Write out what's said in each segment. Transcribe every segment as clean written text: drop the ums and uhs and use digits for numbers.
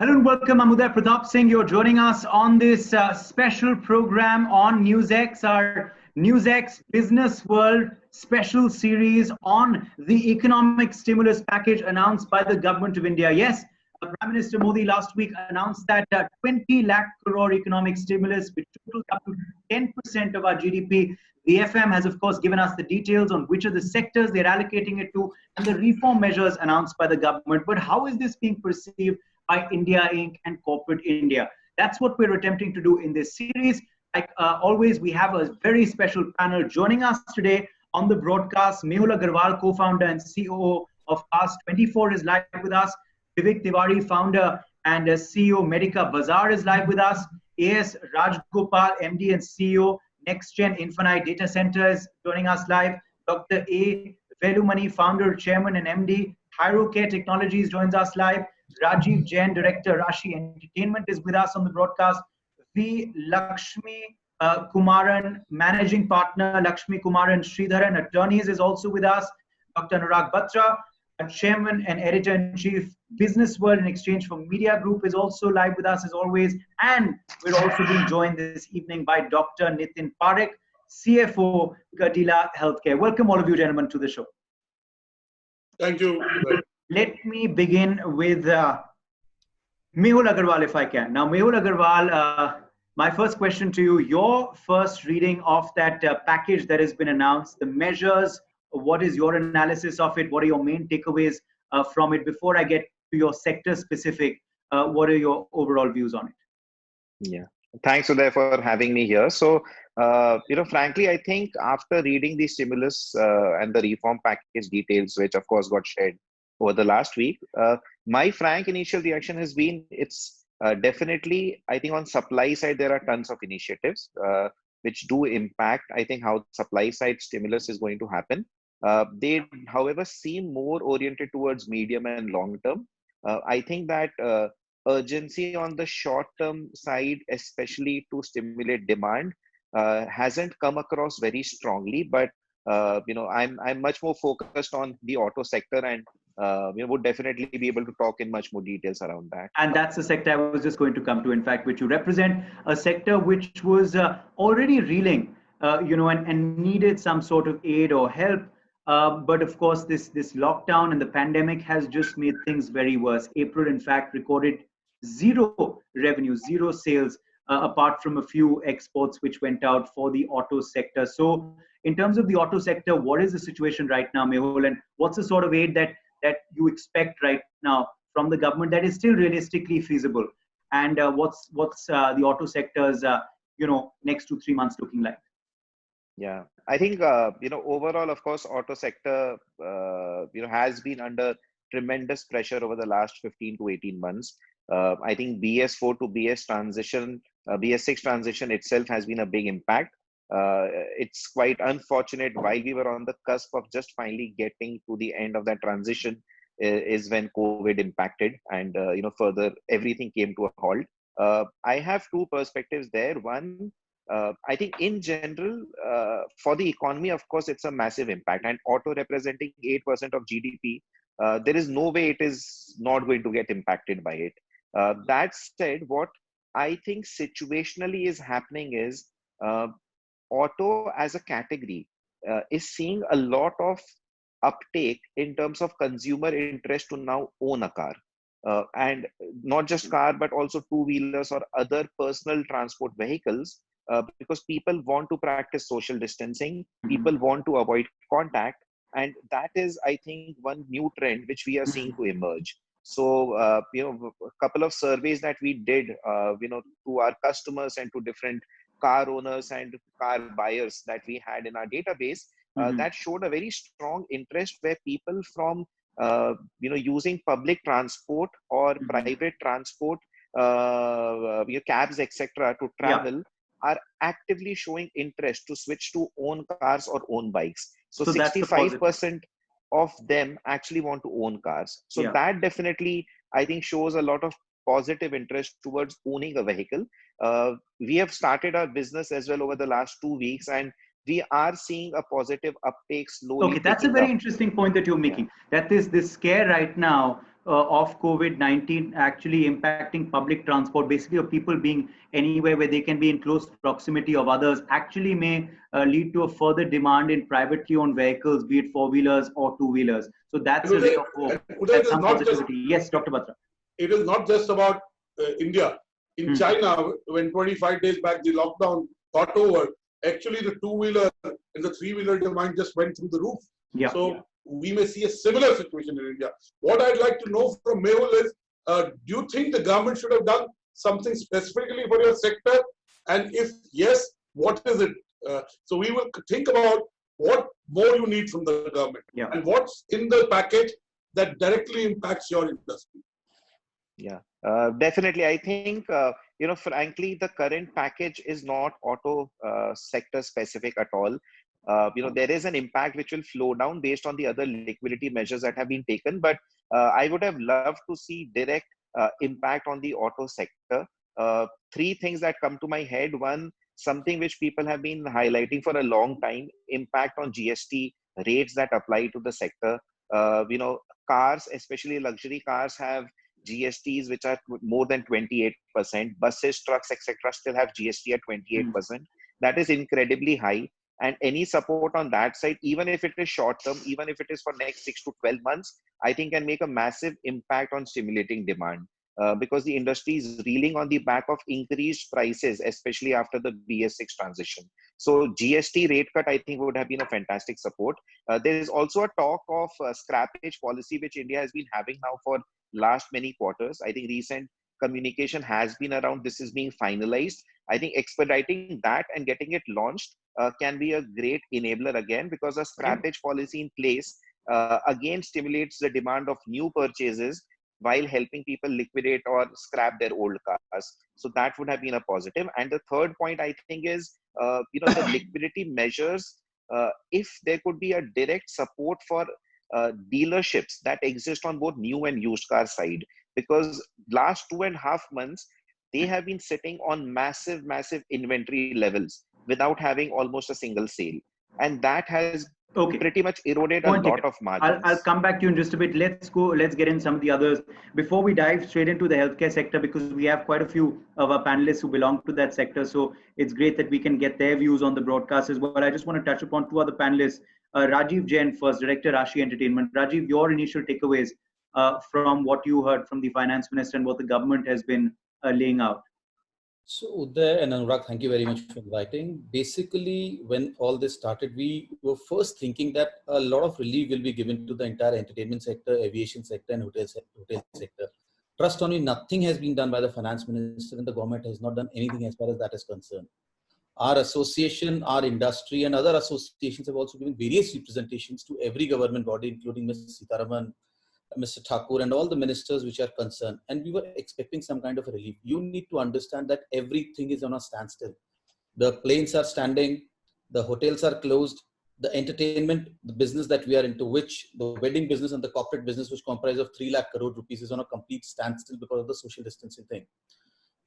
Hello and welcome. I'm Uday Pratap Singh. You're joining us on this special program on NewsX, our NewsX Business World special series on the economic stimulus package announced by the government of India. Yes, Prime Minister Modi last week announced that 20 lakh crore economic stimulus, which totals up to 10% of our GDP. The FM has, of course, given us the details on which are the sectors they're allocating it to and the reform measures announced by the government. But how is this being perceived by India Inc. and corporate India? That's what we're attempting to do in this series. Like always, we have a very special panel joining us today on the broadcast. Mehul Agarwal, co-founder and COO of Cast24 is live with us. Vivek Tiwari, founder and CEO Medikabazaar is live with us. AS Rajgopal, MD and CEO NextGen Infinite Data Centers joining us live. Dr. A. Velumani, founder, chairman and MD Hyrocare Technologies joins us live. Rajiv Jain, Director, Rashi Entertainment is with us on the broadcast. V. Lakshmi Kumaran, Managing Partner, Lakshmi Kumaran Sridharan, Attorneys is also with us. Dr. Anurag Batra, Chairman and Editor-in-Chief, Business World and Exchange for Media Group is also live with us as always. And we're also being joined this evening by Dr. Nitin Parekh, CFO, Gadila Healthcare. Welcome all of you gentlemen to the show. Thank you. Let me begin with Mehul Agarwal, if I can. Now, Mehul Agarwal, my first question to you, your first reading of that package that has been announced, the measures, what is your analysis of it? What are your main takeaways from it? Before I get to your sector specific, what are your overall views on it? Yeah, thanks, Uday, for having me here. So, frankly, I think after reading the stimulus and the reform package details, which of course got shared over the last week, my frank initial reaction has been it's definitely, I think on supply side, there are tons of initiatives which do impact, I think, how supply side stimulus is going to happen. They, however, seem more oriented towards medium and long term. I think that urgency on the short term side, especially to stimulate demand, hasn't come across very strongly. But I'm much more focused on the auto sector, and we would definitely be able to talk in much more details around that. And that's the sector I was just going to come to, in fact, which you represent, a sector which was already reeling, and needed some sort of aid or help. But of course, this lockdown and the pandemic has just made things very worse. April, in fact, recorded zero revenue, zero sales, apart from a few exports which went out for the auto sector. So in terms of the auto sector, what is the situation right now, Mehul, and what's the sort of aid that you expect right now from the government that is still realistically feasible? And what's the auto sector's next 2-3 months looking like? Yeah, I think overall, of course, auto sector has been under tremendous pressure over the last 15 to 18 months. I think BS4 to BS transition, BS6 transition itself has been a big impact. It's quite unfortunate while we were on the cusp of just finally getting to the end of that transition is when COVID impacted, and further everything came to a halt. I have two perspectives there. One, I think in general, for the economy, of course, it's a massive impact, and auto representing 8% of GDP, there is no way it is not going to get impacted by it. That said, what I think situationally is happening is auto as a category is seeing a lot of uptake in terms of consumer interest to now own a car. And not just car, but also two-wheelers or other personal transport vehicles, because people want to practice social distancing, people want to avoid contact, and that is, I think, one new trend which we are seeing to emerge. So, a couple of surveys that we did, to our customers and to different car owners and car buyers that we had in our database, that showed a very strong interest where people from, using public transport or private transport, cabs, etc., to travel, are actively showing interest to switch to own cars or own bikes. So 65% of them actually want to own cars. So that definitely, I think, shows a lot of positive interest towards owning a vehicle. We have started our business as well over the last 2 weeks, and we are seeing a positive uptake slowly. Okay, that's a very interesting point that you're making. That is this scare right now of COVID-19 actually impacting public transport, basically of people being anywhere where they can be in close proximity of others, actually may lead to a further demand in privately owned vehicles, be it four-wheelers or two-wheelers. So that's a ray of hope. Uday, That's some positivity. Yes, Dr. Batra. It is not just about India. In China, when 25 days back the lockdown got over, actually the two-wheeler and the three-wheeler demand just went through the roof. Yeah. So we may see a similar situation in India. What I'd like to know from Mehul is, do you think the government should have done something specifically for your sector? And if yes, what is it? So we will think about what more you need from the government and what's in the package that directly impacts your industry. Yeah, definitely. I think, frankly, the current package is not auto sector specific at all. There is an impact which will flow down based on the other liquidity measures that have been taken. But I would have loved to see direct impact on the auto sector. Three things that come to my head. One, something which people have been highlighting for a long time, impact on GST rates that apply to the sector. Cars, especially luxury cars, have GSTs which are more than 28%. Buses, trucks, etc. still have GST at 28%. That is incredibly high. And any support on that side, even if it is short term, even if it is for next 6 to 12 months, I think can make a massive impact on stimulating demand. Because the industry is reeling on the back of increased prices, especially after the BS6 transition. So GST rate cut, I think, would have been a fantastic support. There is also a talk of scrappage policy, which India has been having now for last many quarters. I think recent communication has been around this is being finalized. I think expediting that and getting it launched can be a great enabler again, because a scrappage policy in place again stimulates the demand of new purchases while helping people liquidate or scrap their old cars. So that would have been a positive. And the third point, I think, is the liquidity measures. If there could be a direct support for dealerships that exist on both new and used car side, because last 2.5 months, they have been sitting on massive inventory levels without having almost a single sale. And that has pretty much eroded a lot of margins. I'll come back to you in just a bit. Let's get in some of the others. Before we dive straight into the healthcare sector, because we have quite a few of our panelists who belong to that sector. So it's great that we can get their views on the broadcast as well. I just want to touch upon two other panelists. Rajiv Jain first, Director, Rashi Entertainment. Rajiv, your initial takeaways from what you heard from the Finance Minister and what the government has been laying out. So Uday and Anurag, thank you very much for inviting. Basically, when all this started, we were first thinking that a lot of relief will be given to the entire entertainment sector, aviation sector, and hotel sector. Trust on me, nothing has been done by the Finance Minister, and the government has not done anything as far as that is concerned. Our association, our industry, and other associations have also given various representations to every government body, including Ms. Sitaraman, Mr. Thakur, and all the ministers which are concerned. And we were expecting some kind of a relief. You need to understand that everything is on a standstill. The planes are standing, the hotels are closed, the entertainment, the business that we are into, which the wedding business and the corporate business, which comprise of 3 lakh crore rupees, is on a complete standstill because of the social distancing thing.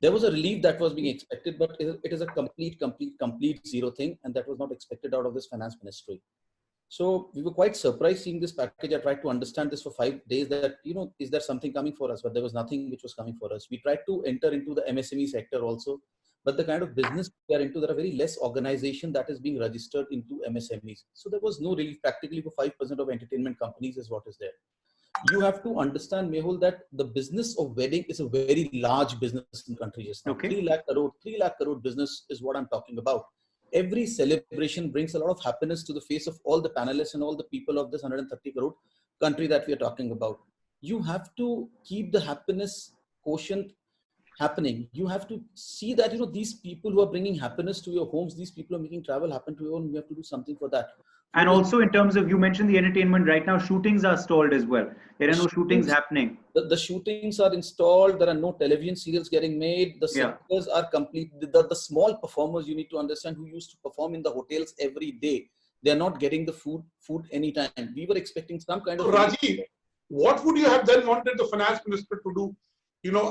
There was a relief that was being expected, but it is a complete zero thing, and that was not expected out of this finance ministry. So we were quite surprised seeing this package. I tried to understand this for 5 days that, is there something coming for us? But there was nothing which was coming for us. We tried to enter into the MSME sector also, but the kind of business we are into, there are very less organization that is being registered into MSMEs. So there was no relief practically for 5% of entertainment companies is what is there. You have to understand, Mehul, that the business of wedding is a very large business in the country just now. Okay. 3 lakh crore business is what I'm talking about. Every celebration brings a lot of happiness to the face of all the panelists and all the people of this 130 crore country that we are talking about. You have to keep the happiness quotient happening. You have to see that, these people who are bringing happiness to your homes, these people are making travel happen to your home. You have to do something for that. And also in terms of, you mentioned the entertainment, right now shootings are stalled as well. There are no shootings happening. The shootings are installed. There are no television serials getting made. The sectors are complete. The small performers, you need to understand, who used to perform in the hotels every day, they are not getting the food anytime. We were expecting some kind of... Rajiv, what would you have then wanted the finance minister to do?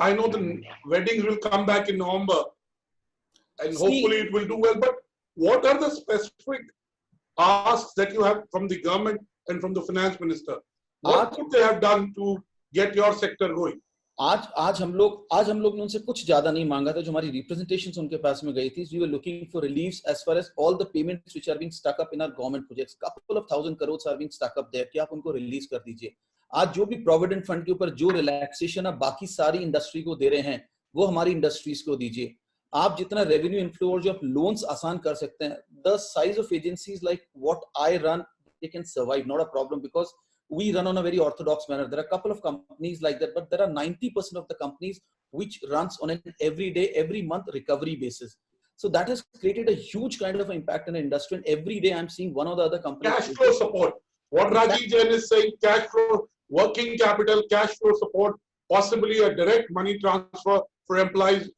I know the weddings will come back in November and hopefully it will do well, but what are the specific asks that you have from the government and from the finance minister? What could they have done to get your sector going? आज हम लोग ने उनसे कुछ ज्यादा नहीं मांगा था. जो हमारी रिप्रेजेंटेशंस उनके पास में गई थी, we were looking for reliefs as far as all the payments which are being stuck up in our government projects. Couple of thousand crores are being stuck up there कि आप उनको रिलीज कर दीजिए. आज जो भी प्रोविडेंट फंड के ऊपर जो रिलैक्सेशन आप बाकी सारी इंडस्ट्री को दे रहे हैं, वो हमारी इंडस्ट्रीज को दीजिए. आप जितना रेवेन्यू इनफ्लो और जो आप लोन्स आसान कर सकते हैं, the size of agencies like what I run, they can survive, not a problem, because we run on a very orthodox manner. There are a couple of companies like that, but there are 90% of the companies which runs on an every day, every month recovery basis. So that has created a huge kind of impact in the industry. And every day I'm seeing one or the other company. Cash flow support. What Rajiv Jain is saying, cash flow, working capital, cash flow support, possibly a direct money transfer for employees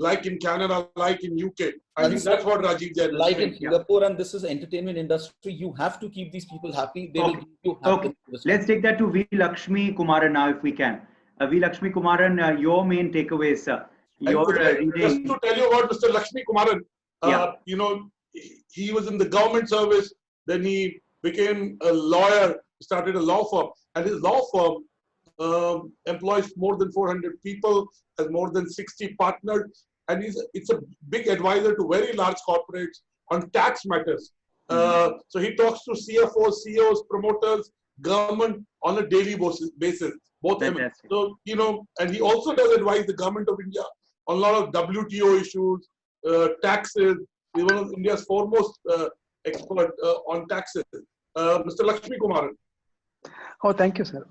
like in Canada, like in UK. I think that's what Rajiv Jain is like saying. in Singapore, and this is entertainment industry. You have to keep these people happy. They will give you happiness. Let's take that to V. Lakshmi Kumaran now, if we can. V. Lakshmi Kumaran, your main takeaways, just to tell you about Mr. Lakshmi Kumaran, you know, he was in the government service. Then he became a lawyer, started a law firm, and his law firm employs more than 400 people, has more than 60 partners, and it's a big advisor to very large corporates on tax matters. So he talks to CFOs, CEOs, promoters, government on a daily basis, both of them. So, you know, and he also does advise the government of India on a lot of WTO issues, taxes. He's one of India's foremost expert on taxes. Mr. Lakshmi Kumaran. Oh, thank you, sir.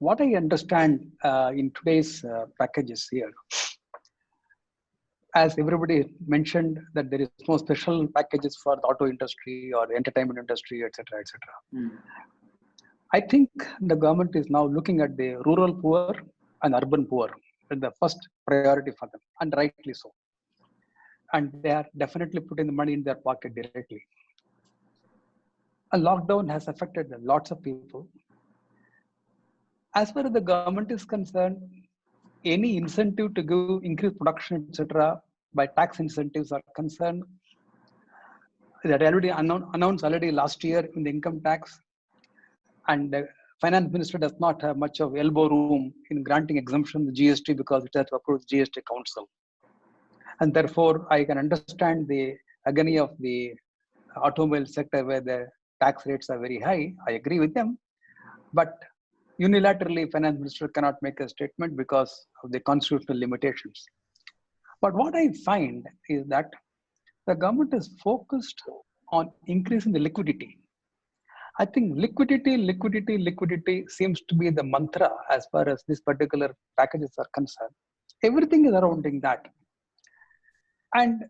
What I understand in today's packages here, as everybody mentioned, that there is no special packages for the auto industry or the entertainment industry, etc., etc. I think the government is now looking at the rural poor and urban poor as the first priority for them, and rightly so. And they are definitely putting the money in their pocket directly. A lockdown has affected lots of people. As far as the government is concerned, any incentive to give increased production, etc., by tax incentives are concerned, that already announced already last year in the income tax, and the finance minister does not have much of elbow room in granting exemption to GST because it has to approve the GST council. And therefore, I can understand the agony of the automobile sector where the tax rates are very high. I agree with them, but unilaterally, finance minister cannot make a statement because of the constitutional limitations. But what I find is that the government is focused on increasing the liquidity. I think liquidity seems to be the mantra as far as these particular packages are concerned. Everything is surrounding that. And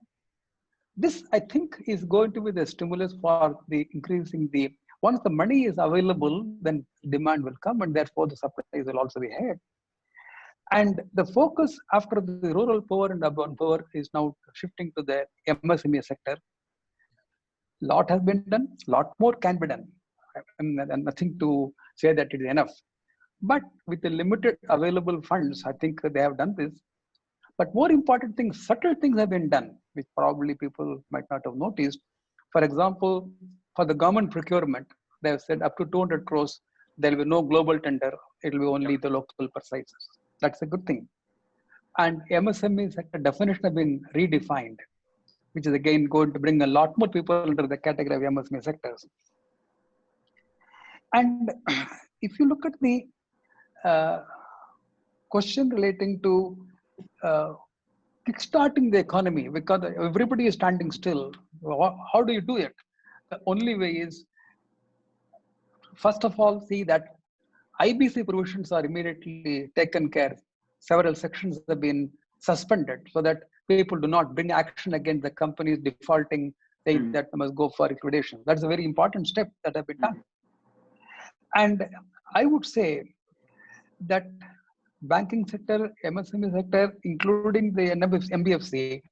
this, I think, is going to be the stimulus for the increasing the, once the money is available, then demand will come, and therefore the supplies will also be higher. And the focus after the rural poor and urban poor is now shifting to the MSME sector. Lot has been done, lot more can be done. And nothing to say that it is enough. But with the limited available funds, I think they have done this. But more important things, subtle things have been done, which probably people might not have noticed. For example, for the government procurement, they have said up to 200 crores, there will be no global tender. It will be only the local purchases. That's a good thing. And MSME sector definition has been redefined, which is again going to bring a lot more people under the category of MSME sectors. And if you look at the question relating to kickstarting the economy, because everybody is standing still, how do you do it? The only way is, first of all, see that IBC provisions are immediately taken care. Several sections have been suspended so that people do not bring action against the companies defaulting, saying that they must go for liquidation. That's a very important step that has been done. And I would say that banking sector, MSME sector, including the NBFC,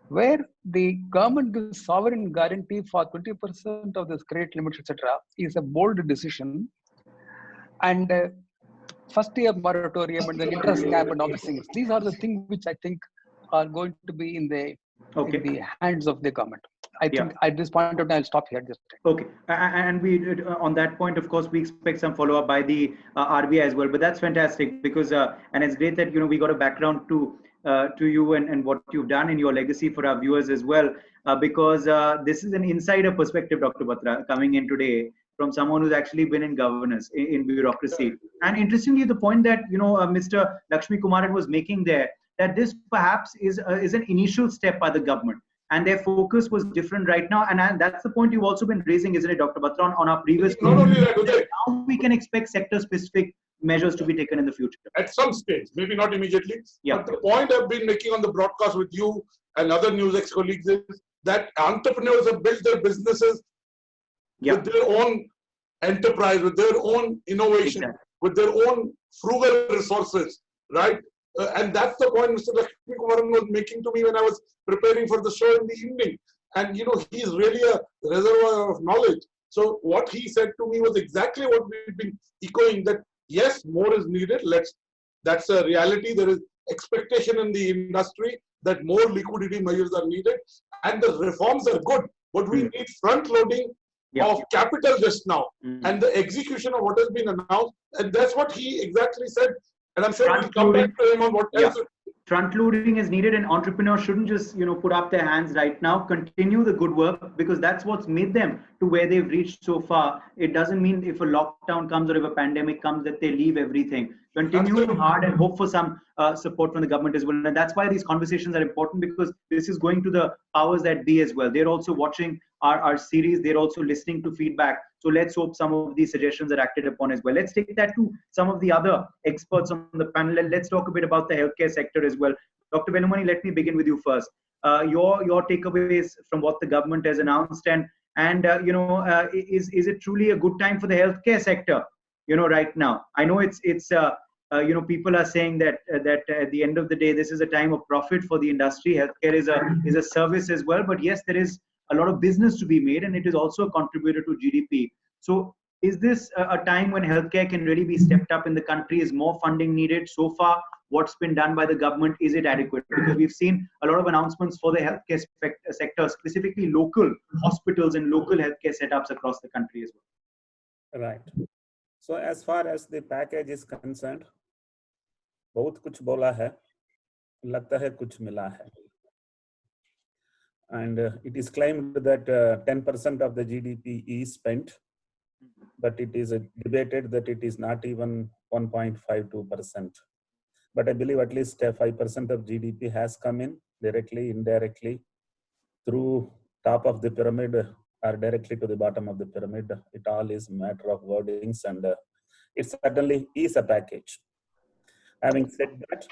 where the government gives sovereign guarantee for 20% of this credit limits, etc., is a bold decision. And first year moratorium and then interest cap and all these things. These are the things which I think are going to be in the hands of the government. I think at this point of time, I'll stop here. Just okay. And we on that point, of course, we expect some follow up by the RBI as well. But that's fantastic because and it's great that we got a background to you and what you've done in your legacy for our viewers as well. Because this is an insider perspective, Dr. Batra, coming in today from someone who's actually been in governance, in bureaucracy. And interestingly, the point that Mr. Lakshmi Kumaran was making there, that this perhaps is an initial step by the government, and their focus was different right now. And that's the point you've also been raising, isn't it, Dr. Batra, on our previous not only that, Uday, now we can expect sector-specific measures to be taken in the future. At some stage, maybe not immediately. Yeah. But the point I've been making on the broadcast with you and other NewsX colleagues is that entrepreneurs have built their businesses with their own enterprise, with their own innovation, with their own frugal resources, right? And that's the point Mr. Lakshmi Kumaran was making to me when I was preparing for the show in the evening. And he's really a reservoir of knowledge. So what he said to me was exactly what we've been echoing, that yes, more is needed. That's a reality. There is expectation in the industry that more liquidity measures are needed, and the reforms are good. But we need front loading of capital just now, and the execution of what has been announced. And that's what he exactly said. And I'm sure we'll come back to him on what else. Front loading is needed, and entrepreneurs shouldn't just put up their hands right now. Continue the good work, because that's what's made them to where they've reached so far. It doesn't mean if a lockdown comes or if a pandemic comes that they leave everything. Continue hard and hope for some support from the government as well. And that's why these conversations are important, because this is going to the powers that be as well. They're also watching our series. They're also listening to feedback. So let's hope some of these suggestions are acted upon as well. Let's take that to some of the other experts on the panel. And let's talk a bit about the healthcare sector as well. Dr. Velumani, let me begin with you first. Your takeaways from what the government has announced, and is it truly a good time for the healthcare sector? Right now, I know it's people are saying that at the end of the day, this is a time of profit for the industry. Healthcare is a service as well, but yes, there is a lot of business to be made, and it is also a contributor to GDP. So is this a time when healthcare can really be stepped up in the country? Is more funding needed? So far, what's been done by the government, is it adequate? Because we've seen a lot of announcements for the healthcare sector, specifically local hospitals and local healthcare setups across the country as well. Right. So as far as the package is concerned, बहुत कुछ बोला है, लगता है कुछ मिला है. And it is claimed that 10% of the GDP is spent, but it is debated that it is not even 1.52%. But I believe at least 5% of GDP has come in directly, indirectly, through top of the pyramid or directly to the bottom of the pyramid. It all is a matter of wordings, and it certainly is a package. Having said that,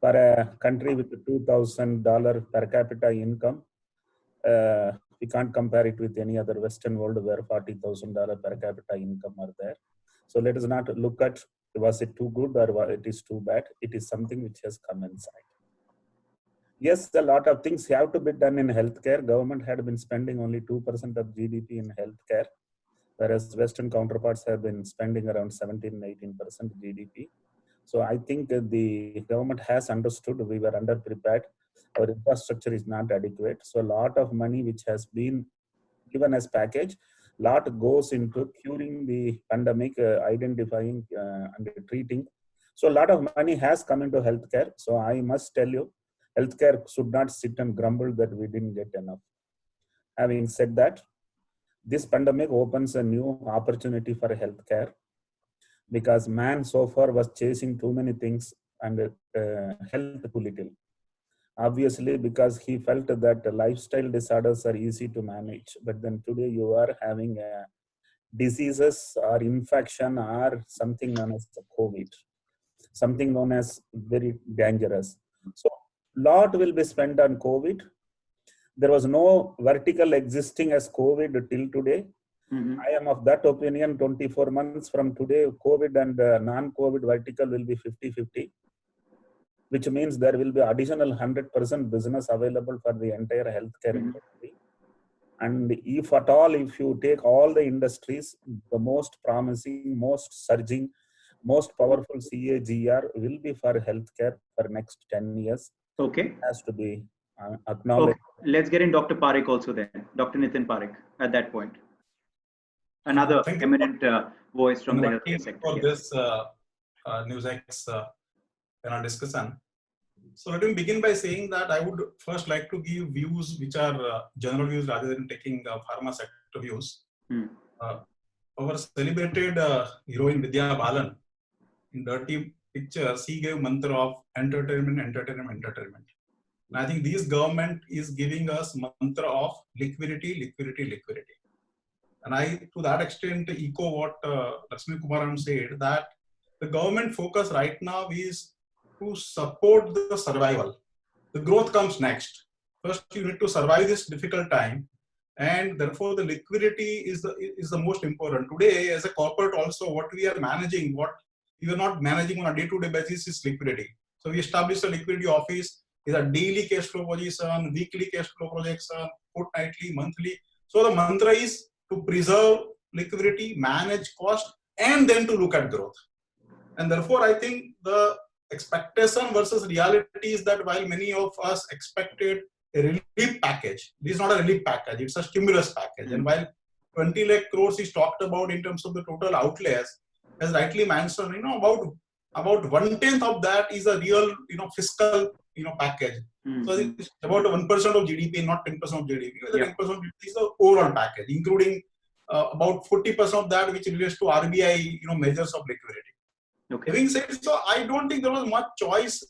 for a country with $2,000 per capita income, we can't compare it with any other Western world where $40,000 per capita income are there. So let us not look at was it too good or it is too bad. It is something which has come inside. Yes, a lot of things have to be done in healthcare. Government had been spending only 2% of GDP in healthcare, whereas Western counterparts have been spending around 17-18% GDP. So I think the government has understood we were underprepared. Our infrastructure is not adequate. So a lot of money which has been given as package, lot goes into curing the pandemic, identifying and treating. So a lot of money has come into healthcare. So I must tell you, healthcare should not sit and grumble that we didn't get enough. Having said that, this pandemic opens a new opportunity for healthcare, because man so far was chasing too many things and health too little. Obviously, because he felt that lifestyle disorders are easy to manage, but then today you are having diseases or infection or something known as COVID, something known as very dangerous. So lot will be spent on COVID. There was no vertical existing as COVID till today. I am of that opinion. 24 months from today, COVID and non-COVID vertical will be 50-50, which means there will be additional 100% business available for the entire healthcare industry. And if at all, if you take all the industries, the most promising, most surging, most powerful CAGR will be for healthcare for next 10 years. Okay. It has to be acknowledge. Let's get in Dr. Parekh also then. Dr. Nitin Parekh at that point. Another eminent voice from the healthcare sector. For this NewsX panel discussion. So let me begin by saying that I would first like to give views which are general views rather than taking pharma sector views. Our celebrated heroine Vidya Balan in Dirty Pictures, he gave mantra of entertainment, entertainment, entertainment. And I think this government is giving us mantra of liquidity, liquidity, liquidity. And I, to that extent, echo what Lakshmi Kumaran said, that the government focus right now is to support the survival. The growth comes next. First, you need to survive this difficult time. And therefore, the liquidity is the most important. Today, as a corporate also, what we are managing, what we are not managing on a day-to-day basis is liquidity. So we established a liquidity office, is a daily cash flow position, weekly cash flow projection, fortnightly, monthly. So the mantra is to preserve liquidity, manage cost, and then to look at growth. And therefore, I think the expectation versus reality is that while many of us expected a relief package, this is not a relief package, it's a stimulus package. And while 20 lakh crores is talked about in terms of the total outlays, as rightly mentioned, about 1/10 of that is a real, fiscal, package. So it's about 1% of GDP, not 10% of GDP. 10% is the overall package, including about 40% of that which relates to RBI, measures of liquidity. Okay. Having said so, I don't think there was much choice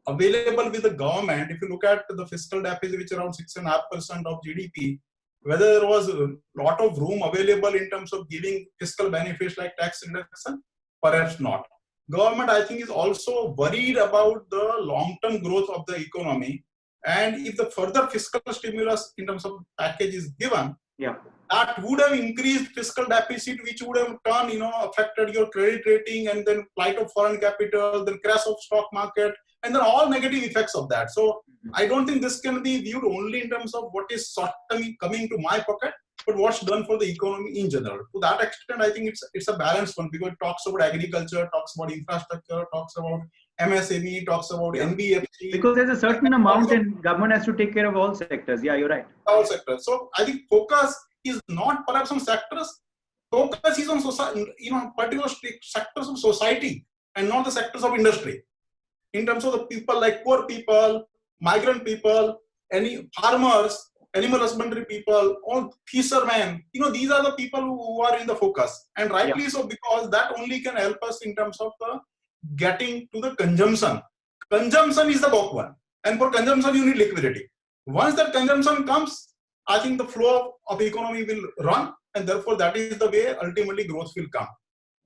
available with the government. If you look at the fiscal deficit, which is around 6.5% of GDP, whether there was a lot of room available in terms of giving fiscal benefits like tax reduction, perhaps not. Government, I think, is also worried about the long-term growth of the economy. And if the further fiscal stimulus in terms of package is given, that would have increased fiscal deficit, which would have turned, affected your credit rating, and then flight of foreign capital, then crash of stock market, and then all negative effects of that. So I don't think this can be viewed only in terms of what is short-term coming to my pocket, but what's done for the economy in general. To that extent, I think it's a balanced one, because it talks about agriculture, talks about infrastructure, talks about MSME, talks about NBFC. Because there's a certain amount and government has to take care of all sectors. Yeah, you're right. All sectors. So I think focus is not perhaps on sectors. Focus is on society, particular sectors of society and not the sectors of industry. In terms of the people like poor people, migrant people, any farmers, animal husbandry people, all fishermen, these are the people who are in the focus. And rightly so, because that only can help us in terms of the getting to the consumption. Consumption is the bulk one. And for consumption, you need liquidity. Once that consumption comes, I think the flow of the economy will run, and therefore that is the way ultimately growth will come.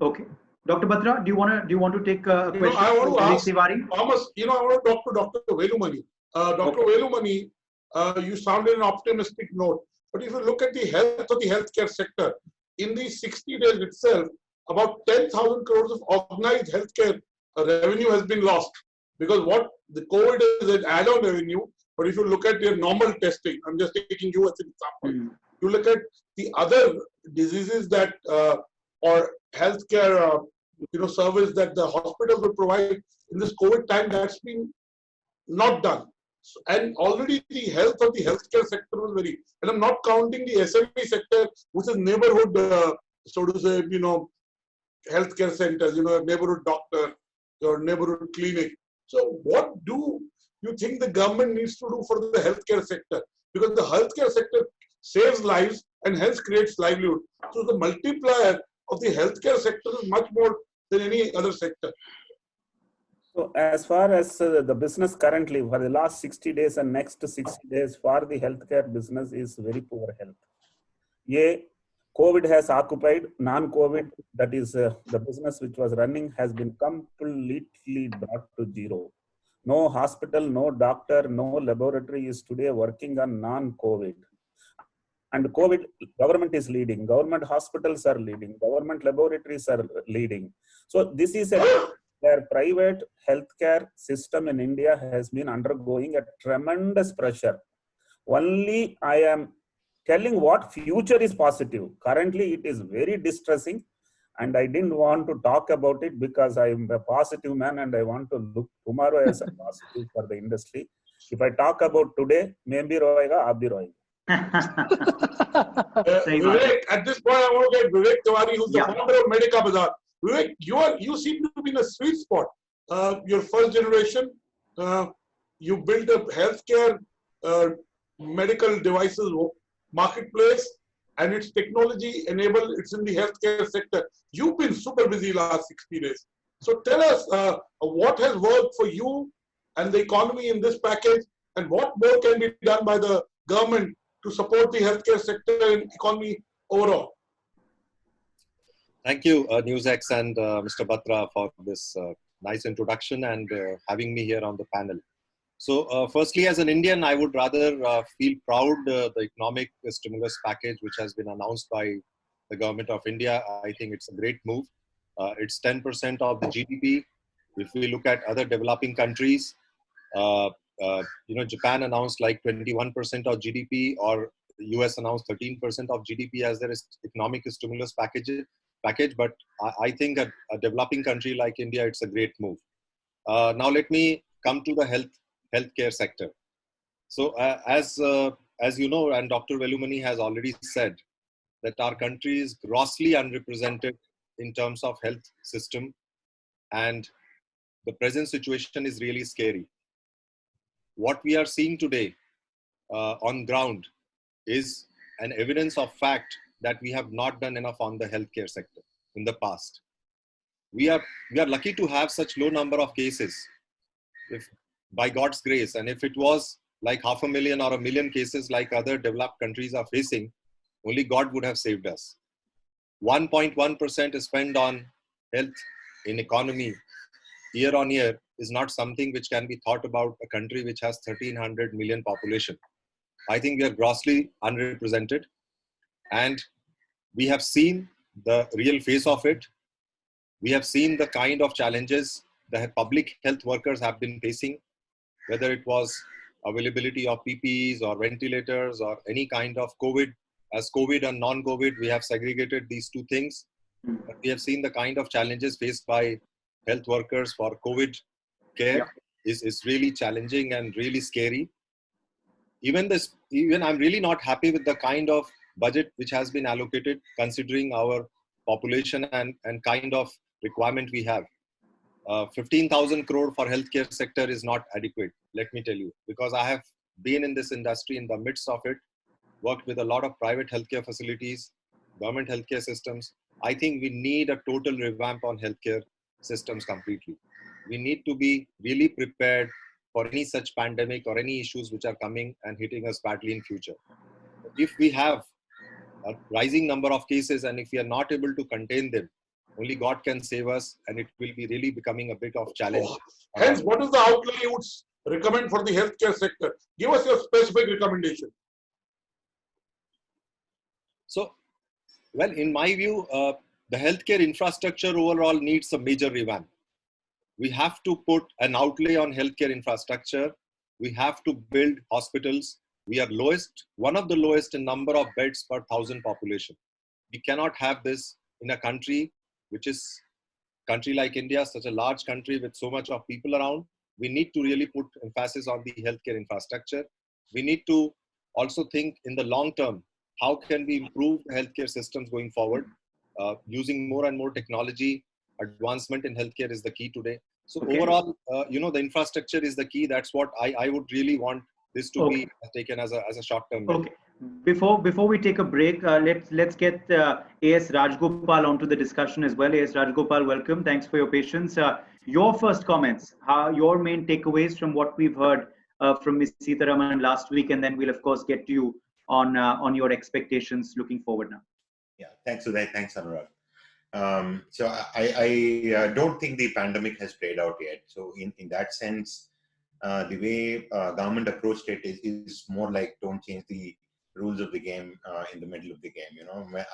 Okay. Dr. Batra, do you want to take a question? I want to ask Thomas, I want to talk to Dr. Velumani. Dr. Velumani, you sounded an optimistic note, but if you look at the health of the healthcare sector, in these 60 days itself, about 10,000 crores of organized healthcare revenue has been lost, because what the COVID is an add-on revenue. But if you look at your normal testing, I'm just taking you as an example. You look at the other diseases that or healthcare service that the hospitals will provide in this COVID time, that's been not done. So, and already the health of the healthcare sector was very, and I'm not counting the SME sector, which is neighborhood, so to say, healthcare centers, neighborhood doctor, your neighborhood clinic. So what do you think the government needs to do for the healthcare sector? Because the healthcare sector saves lives and hence creates livelihood. So the multiplier of the healthcare sector is much more than any other sector. So as far as the business currently for the last 60 days and next 60 days for the healthcare business is very poor health. COVID has occupied, non-COVID, that is the business which was running has been completely brought to zero. No hospital, no doctor, no laboratory is today working on non-COVID. And COVID, government is leading, government hospitals are leading, government laboratories are leading. So this is where private healthcare system in India has been undergoing a tremendous pressure. Only I am telling what future is positive. Currently, it is very distressing. And I didn't want to talk about it because I am a positive man and I want to look tomorrow as a positive for the industry. If I talk about today, मैं भी रोएगा, आप भी रोएंगे. Vivek, at this point, I want to get Vivek Tiwari, who's the founder of Medikabazaar. Vivek, you seem to be in a sweet spot. Your first generation, you built a healthcare medical devices marketplace, and its technology enabled. It's in the healthcare sector. You've been super busy last 60 days. So tell us what has worked for you and the economy in this package, and what more can be done by the government to support the healthcare sector and economy overall. Thank you, NewsX and Mr. Batra, for this nice introduction and having me here on the panel. So firstly, as an Indian, I would rather feel proud the economic stimulus package which has been announced by the government of India. I think it's a great move. It's 10% of the GDP. If we look at other developing countries, Japan announced like 21% of GDP, or US announced 13% of GDP as their economic stimulus package. But I think a developing country like India, it's a great move. Now let me come to the healthcare sector. So as you know, and Dr. Velumani has already said, that our country is grossly underrepresented in terms of health system, and the present situation is really scary. What we are seeing today on ground is an evidence of fact that we have not done enough on the healthcare sector in the past. We are lucky to have such low number of cases, if by God's grace, and if it was like 500,000 or 1 million cases like other developed countries are facing, only God would have saved us. 1.1% is spent on health in economy year on year is not something which can be thought about a country which has 1,300 million population. I think we are grossly underrepresented, and we have seen the real face of it. We have seen the kind of challenges that public health workers have been facing, whether it was availability of PPEs or ventilators or any kind of COVID. As COVID and non-COVID, we have segregated these two things. But we have seen the kind of challenges faced by health workers for COVID care is really challenging and really scary. Even I'm really not happy with the kind of budget which has been allocated considering our population and kind of requirement we have. 15,000 crore for healthcare sector is not adequate, let me tell you, because I have been in this industry in the midst of it, worked with a lot of private healthcare facilities, government healthcare systems. I think we need a total revamp on healthcare systems completely. We need to be really prepared for any such pandemic or any issues which are coming and hitting us badly in future. If we have a rising number of cases and if we are not able to contain them, only God can save us, and it will be really becoming a bit of challenge. Hence, what is the outlay you would recommend for the healthcare sector? Give us your specific recommendation. So, well, in my view, the healthcare infrastructure overall needs a major revamp. We have to put an outlay on healthcare infrastructure. We have to build hospitals. We are one of the lowest in number of beds per 1,000 population. We cannot have this in a country which is country like India, such a large country with so much of people around. We need to really put emphasis on the healthcare infrastructure. We need to also think in the long term, how can we improve the healthcare systems going forward? Using more and more technology, advancement in healthcare is the key today. So overall, the infrastructure is the key. That's what I would really want this to be taken as a short-term measure. Before we take a break, let's get A.S. Rajgopal onto the discussion as well. A.S. Rajgopal, welcome. Thanks for your patience. Your first comments, your main takeaways from what we've heard from Ms. Sitharaman last week, and then we'll of course get to you on your expectations looking forward now. Yeah, thanks Uday. Thanks Anurag. So I don't think the pandemic has played out yet. So in that sense, the way government approached it is more like don't change the rules of the game in the middle of the game.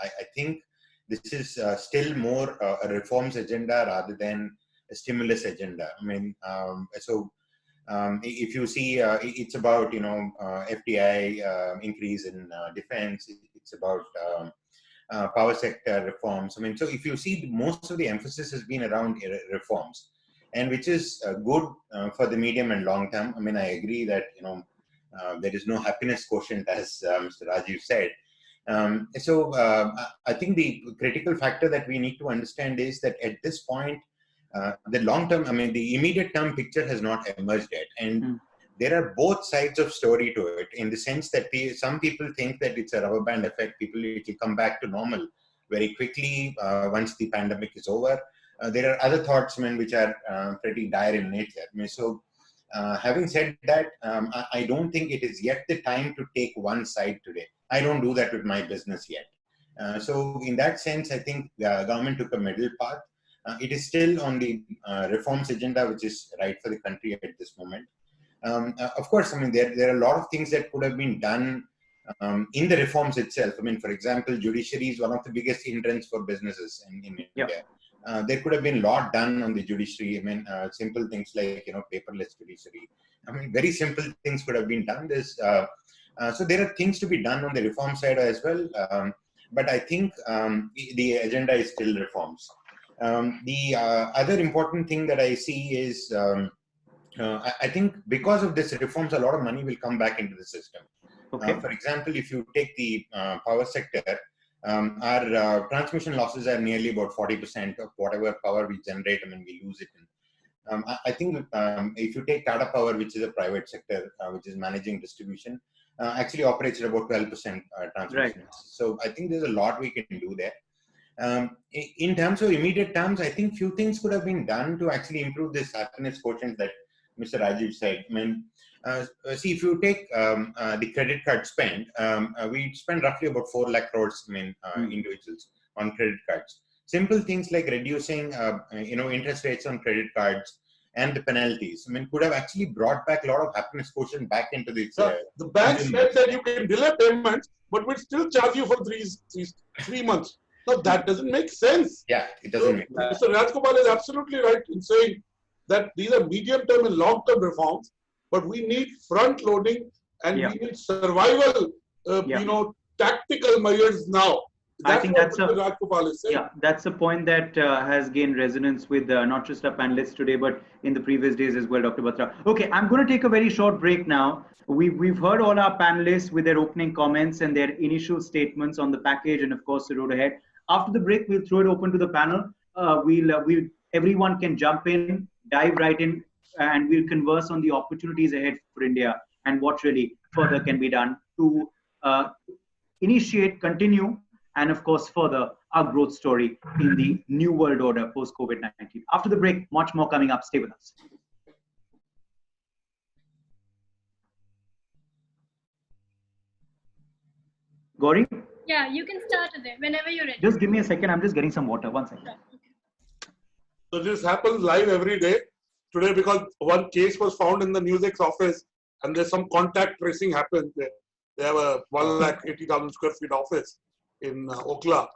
I think this is still more a reforms agenda rather than a stimulus agenda. I mean, if you see, it's about FDI increase in defense. It's about power sector reforms. I mean, so if you see, most of the emphasis has been around reforms. and which is good for the medium and long term. I mean, I agree that there is no happiness quotient, as Mr. Rajiv said. I think the critical factor that we need to understand is that at this point, the long term, I mean, the immediate term picture has not emerged yet, and there are both sides of story to it, in the sense that some people think that it's a rubber band effect. People, it will come back to normal very quickly once the pandemic is over. There are other thoughts, which are pretty dire in nature. Having said that, I don't think it is yet the time to take one side today. I don't do that with my business yet. So in that sense, I think the government took a middle path. It is still on the reforms agenda, which is right for the country at this moment. Of course, I mean, there are a lot of things that could have been done in the reforms itself. I mean, for example, judiciary is one of the biggest hindrance for businesses in India. There could have been a lot done on the judiciary. I mean, simple things like, paperless judiciary. I mean, very simple things could have been done. So there are things to be done on the reform side as well. But I think the agenda is still reforms. The other important thing that I see is, I think because of this reforms, a lot of money will come back into the system. Okay. For example, if you take the power sector, our transmission losses are nearly about 40% of whatever power we generate. I mean, we lose it. I think if you take Tata Power, which is a private sector, which is managing distribution, actually operates at about 12% transmission. Right. So I think there's a lot we can do there. In terms of immediate terms, I think few things could have been done to actually improve this happiness quotient that Mr. Rajiv said. I mean, see, if you take the credit card spend, we spend roughly about 4 lakh crores, individuals on credit cards. Simple things like reducing, interest rates on credit cards and the penalties, I mean, could have actually brought back a lot of happiness quotient back into the. The bank said that you can delay payments, but will still charge you for three months. Now that doesn't make sense. Yeah, it doesn't make sense. Mr. Rajgopal is absolutely right in saying that these are medium-term and long-term reforms, but we need front-loading and we need survival, tactical measures now. I think that's that's a point that has gained resonance with not just our panelists today, but in the previous days as well, Dr. Batra. Okay, I'm going to take a very short break now. We've heard all our panelists with their opening comments and their initial statements on the package and, of course, the road ahead. After the break, we'll throw it open to the panel. Everyone can jump in, dive right in, and we'll converse on the opportunities ahead for India and what really further can be done to initiate, continue, and of course, further our growth story in the new world order post-COVID-19. After the break, much more coming up. Stay with us. Gauri? Yeah, you can start with it whenever you're ready. Just give me a second. I'm just getting some water. 1 second. So this happens live every day. Today, because one case was found in the NewsX office and there's some contact tracing happens there. They have a 180,000 square feet office in Okla.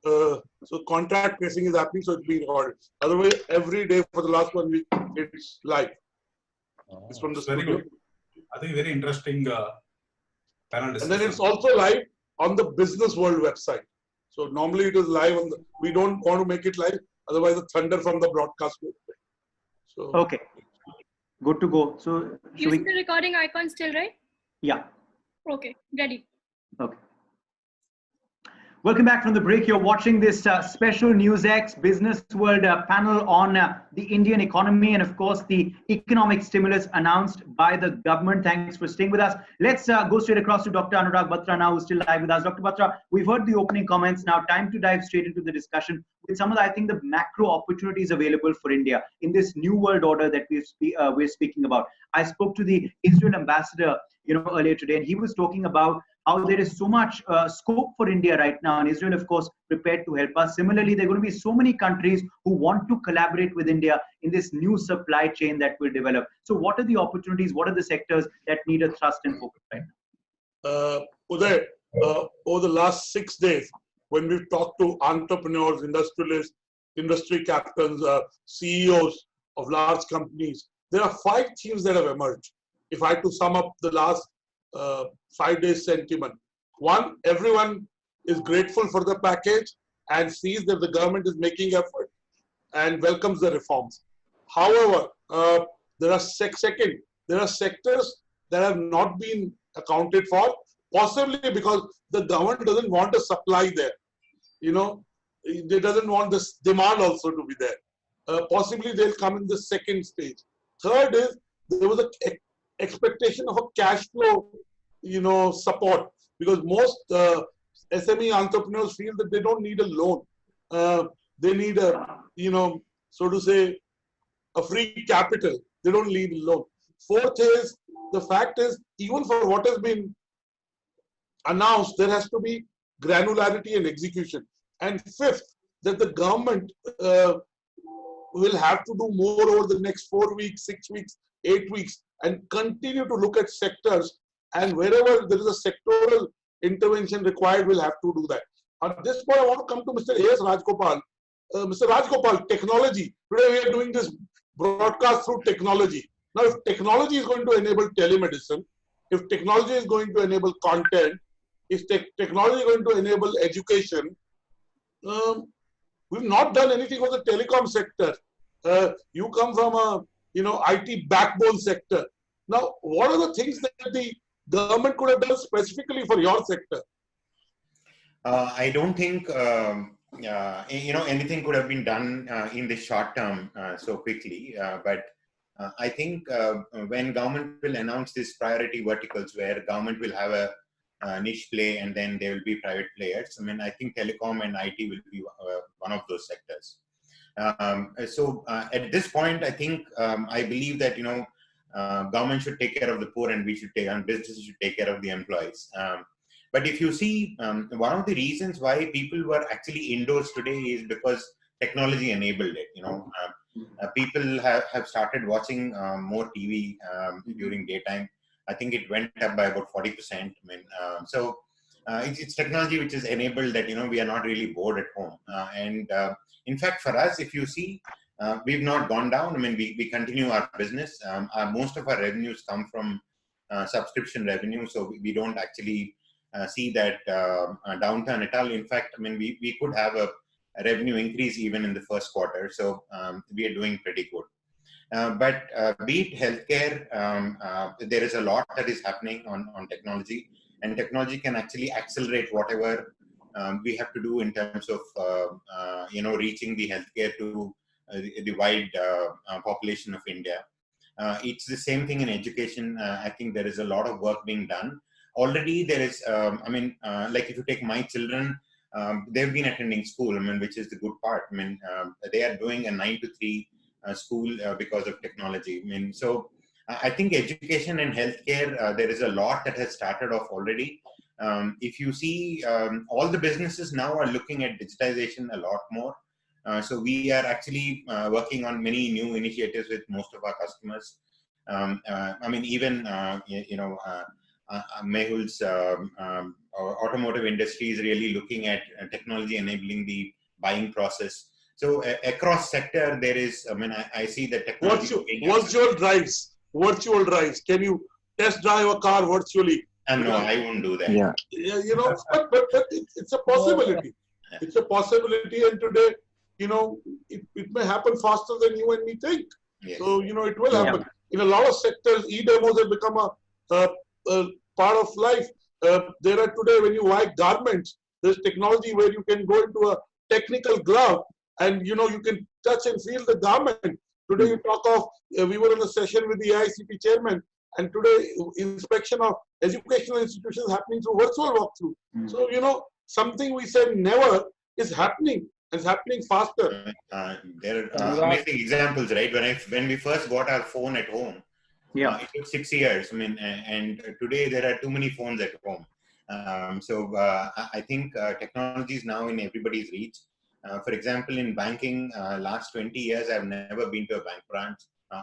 So contact tracing is happening, so it's being recorded. Otherwise, every day for the last 1 week, it's live. It's from the studio. Good. I think very interesting panel discussion. And then it's also live on the Business World website. So normally it is live on the, we don't want to make it live, otherwise the thunder from the broadcast will play. So okay, good to go. So you see the recording icon still, right? Yeah. Okay, ready. Okay. Welcome back from the break. You're watching this special NewsX Business World panel on the Indian economy and, of course, the economic stimulus announced by the government. Thanks for staying with us. Let's go straight across to Dr. Anurag Batra now, who's still live with us. Dr. Batra, we've heard the opening comments. Now, time to dive straight into the discussion with some of the, I think, the macro opportunities available for India in this new world order that we're speaking about. I spoke to the Israel ambassador, earlier today, and he was talking about how there is so much scope for India right now, and Israel, of course, prepared to help us. Similarly, there are going to be so many countries who want to collaborate with India in this new supply chain that will develop. So what are the opportunities? What are the sectors that need a thrust and focus right now? Uday, over the last 6 days, when we've talked to entrepreneurs, industrialists, industry captains, CEOs of large companies, there are 5 themes that have emerged. If I had to sum up the last 5 days sentiment. One, everyone is grateful for the package and sees that the government is making effort and welcomes the reforms. However, there are there are sectors that have not been accounted for, possibly because the government doesn't want a supply there. They doesn't want this demand also to be there. Possibly they'll come in the second stage. Third is there was an expectation of a cash flow, support, because most SME entrepreneurs feel that they don't need a loan. They need a, so to say, a free capital. They don't need a loan. Fourth is, the fact is, even for what has been announced, there has to be granularity and execution. And fifth, that the government will have to do more over the next 4 weeks, 6 weeks, 8 weeks, and continue to look at sectors. And wherever there is a sectoral intervention required, we'll have to do that. At this point, I want to come to Mr. A.S. Rajgopal. Mr. Rajgopal, technology. Today we are doing this broadcast through technology. Now, if technology is going to enable telemedicine, if technology is going to enable content, if technology is going to enable education, we've not done anything for the telecom sector. You come from a IT backbone sector. Now, what are the things that the government could have done specifically for your sector? I don't think anything could have been done in the short term so quickly. But I think when government will announce these priority verticals where government will have a niche play and then there will be private players. I mean, I think telecom and IT will be one of those sectors. So at this point, I think I believe that government should take care of the poor and businesses should take care of the employees. But if you see, one of the reasons why people were actually indoors today is because technology enabled it. People have started watching more TV during daytime. I think it went up by about 40%. It's technology which is enabled that we are not really bored at home. In fact, for us, if you see, we've not gone down. I mean, we continue our business. Most of our revenues come from subscription revenue, so we don't actually see that downturn at all. In fact, I mean, we could have a revenue increase even in the first quarter. So we are doing pretty good. But be it healthcare, there is a lot that is happening on technology, and technology can actually accelerate whatever we have to do in terms of reaching the healthcare to the wide population of India. It's the same thing in education. I think there is a lot of work being done. Already there is, like if you take my children, they've been attending school, which is the good part. They are doing a 9 to 3 school because of technology. So I think education and healthcare, there is a lot that has started off already. If you see, all the businesses now are looking at digitization a lot more. So we are actually working on many new initiatives with most of our customers. Even Mehul's automotive industry is really looking at technology enabling the buying process. So across sector, there is, I see that technology. Virtual drives. Can you test drive a car virtually? No, I won't do that. Yeah. But it's a possibility. Yeah. It's a possibility, and today, it may happen faster than you and me think. Yes. So, it will happen. In a lot of sectors, e-demos have become a part of life. There are today, when you buy garments, there's technology where you can go into a technical glove and, you can touch and feel the garment. Today, you talk of, we were in a session with the AICP chairman, and today, inspection of educational institutions happening through virtual walkthrough. So, something we said never is happening. It's happening faster. There are amazing examples, right? When we first got our phone at home, it took 6 years. And today there are too many phones at home. I think technology is now in everybody's reach. For example, in banking, last 20 years, I've never been to a bank branch.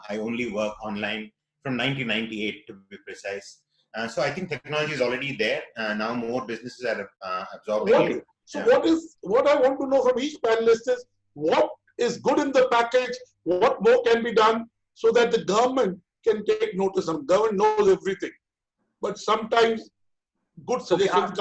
I only work online from 1998 to be precise. So I think technology is already there. Now more businesses are absorbing it. So what I want to know from each panelist is, what is good in the package? What more can be done so that the government can take notice? Government knows everything, but sometimes good suggestions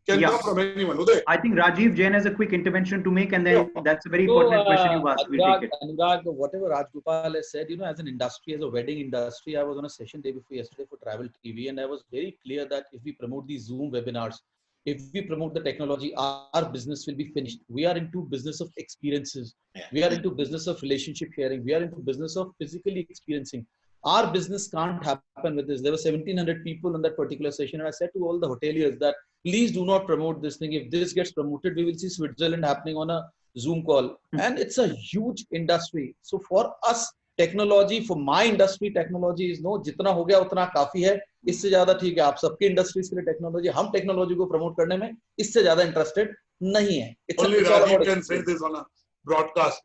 can Yeah. come from anyone. Uday. I think Rajiv Jain has a quick intervention to make, and then that's a very So, pertinent question you've asked. We'll take it. Anurag, whatever Rajgopal has said, as an industry, as a wedding industry, I was on a session day before yesterday for Travel TV, and I was very clear that if we promote these Zoom webinars, if we promote the technology, our business will be finished. We are into business of experiences. Yeah. We are into business of relationship sharing. We are into business of physically experiencing. Our business can't happen with this. There were 1,700 people in that particular session, and I said to all the hoteliers that please do not promote this thing. If this gets promoted, we will see Switzerland happening on a Zoom call. And it's a huge industry. So for us, technology, for my industry, technology is no, jitna ho gaya utna काफी है. इससे ज़्यादा ठीक है. आप सबके industries के लिए technology, हम technology को promote करने में इससे ज़्यादा interested नहीं है. Only Rajiv can say this on a broadcast.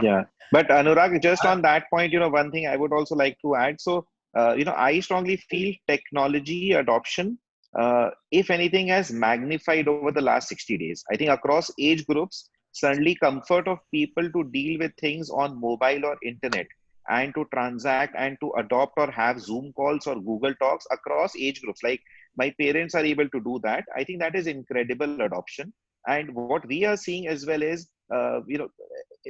Yeah, but Anurag, just on that point, one thing I would also like to add. So, I strongly feel technology adoption, if anything, has magnified over the last 60 days. I think across age groups, certainly comfort of people to deal with things on mobile or internet and to transact and to adopt or have Zoom calls or Google Talks across age groups. Like my parents are able to do that. I think that is incredible adoption. And what we are seeing as well is,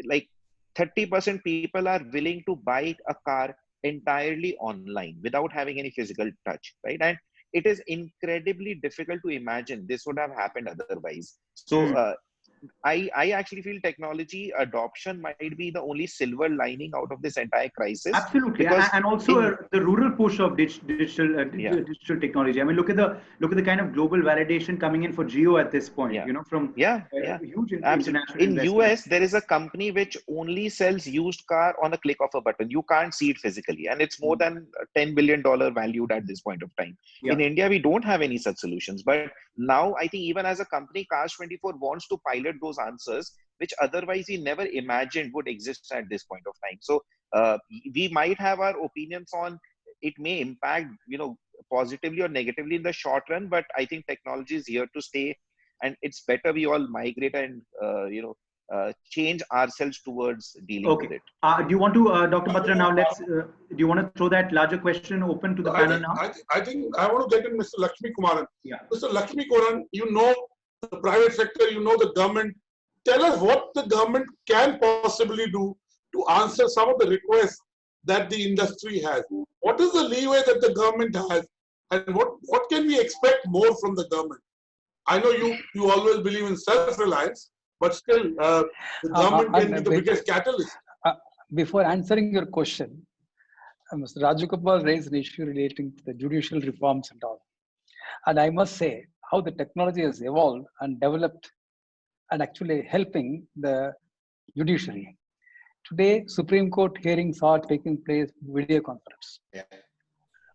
like 30% people are willing to buy a car entirely online without having any physical touch, right? And it is incredibly difficult to imagine this would have happened otherwise. So I actually feel technology adoption might be the only silver lining out of this entire crisis. Absolutely, and also the rural push of digital technology. I mean, look at the kind of global validation coming in for Geo at this point. From huge international in investment. US, there is a company which only sells used car on a click of a button. You can't see it physically, and it's more than $10 billion valued at this point of time. Yeah. In India, we don't have any such solutions, but now I think even as a company, Cars24 wants to pilot those answers which otherwise we never imagined would exist at this point of time. So we might have our opinions on it may impact positively or negatively in the short run, but I think technology is here to stay, and it's better we all migrate and change ourselves towards dealing with it. Do you want to, Dr. Batra, now do you want to throw that larger question open to the panel now? I think I want to get in Mr. Lakshmi Kumaran. Yeah. Mr. Lakshmi Kumaran, the private sector, the government. Tell us what the government can possibly do to answer some of the requests that the industry has. What is the leeway that the government has, and what can we expect more from the government? I know you always believe in self-reliance, but still, the government can be the biggest catalyst. Before answering your question, Mr. Rajagopal raised an issue relating to the judicial reforms and all. And I must say, how the technology has evolved and developed and actually helping the judiciary. Today, Supreme Court hearings are taking place video conference. Yeah.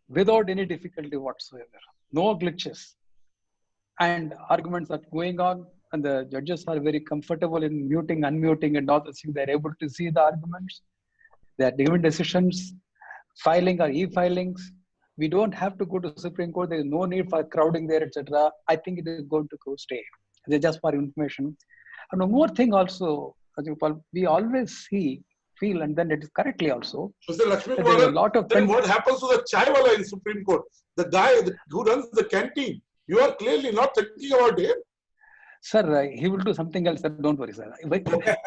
Without any difficulty whatsoever. No glitches. And arguments are going on, and the judges are very comfortable in muting, unmuting, and all the things. They're able to see the arguments. They're giving decisions, filing or e-filings. We don't have to go to Supreme Court. There is no need for crowding there, etc. I think it is going to go stay. They're just for information. And one more thing also, we always feel, and then it is correctly also. Mr. Lakshmi Kumaran, then what happens to the chai wala in Supreme Court? The guy who runs the canteen. You are clearly not thinking about him. Sir, he will do something else. Sir. Don't worry, sir.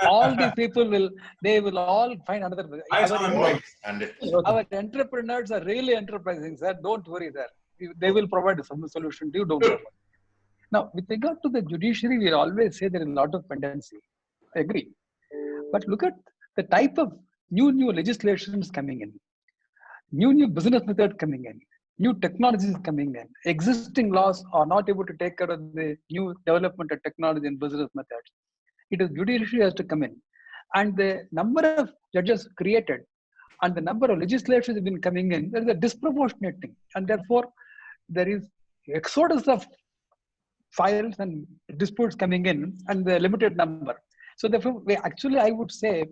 All these people will all find another. Our entrepreneurs are really enterprising, sir. Don't worry, sir. They will provide some solution to you. Don't worry. Now, with regard to the judiciary, we always say there is a lot of pendency. I agree. But look at the type of new legislations coming in, new business methods coming in, new technologies coming in. Existing laws are not able to take care of the new development of technology and business methods. It is judiciary has to come in. And the number of judges created and the number of legislatures have been coming in, there is a disproportionate thing. And therefore, there is exodus of files and disputes coming in and the limited number. So therefore, I would say,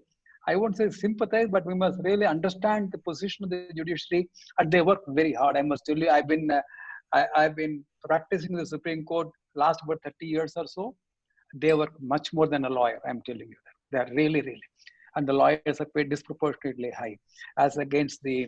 I won't say sympathize, but we must really understand the position of the judiciary, and they work very hard. I must tell you, I've been practicing the Supreme Court last about 30 years or so. They work much more than a lawyer. I'm telling you that. They're really. and the lawyers are paid disproportionately high as against the,